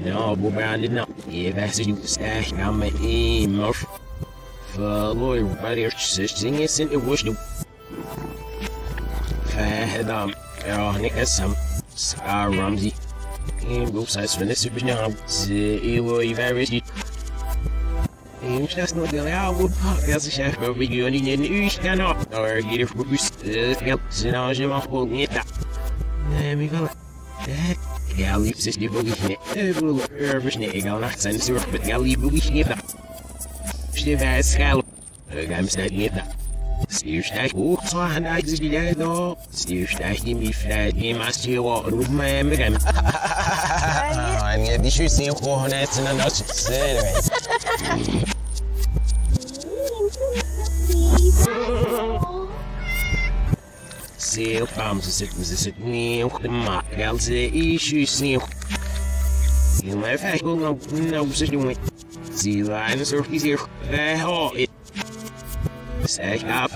No, but I did not. Yeah, that's you stash. I'm an emo. Lawyer, buddy, sing it, send it, wish you. Fad, nigga, some Scar Ramsey. And both sides for this super now. It will evaluate. And just not the album. As a chef, but we go in the East cannot. Or get it for Bruce. Yep, so now I'm holding it up. There we go. Ja, liefst is die boogie. Versnee, ik ga nacht zijn zorg, maar ja, lief boogie niet. Stief hij schaal. Ik ga hem snel niet. Stuurstijg, hoe zal hij naar de jij door? Stuurstijg, die mij vrij, die maast je wat, roep mij en begin. En je die schuurt niet gewoon net en dat is Zeeuw, ze zit niet op de maat, als ze issues niet op. Je moet even nou ze doen. Zie je waar een soort is hier, zeg af,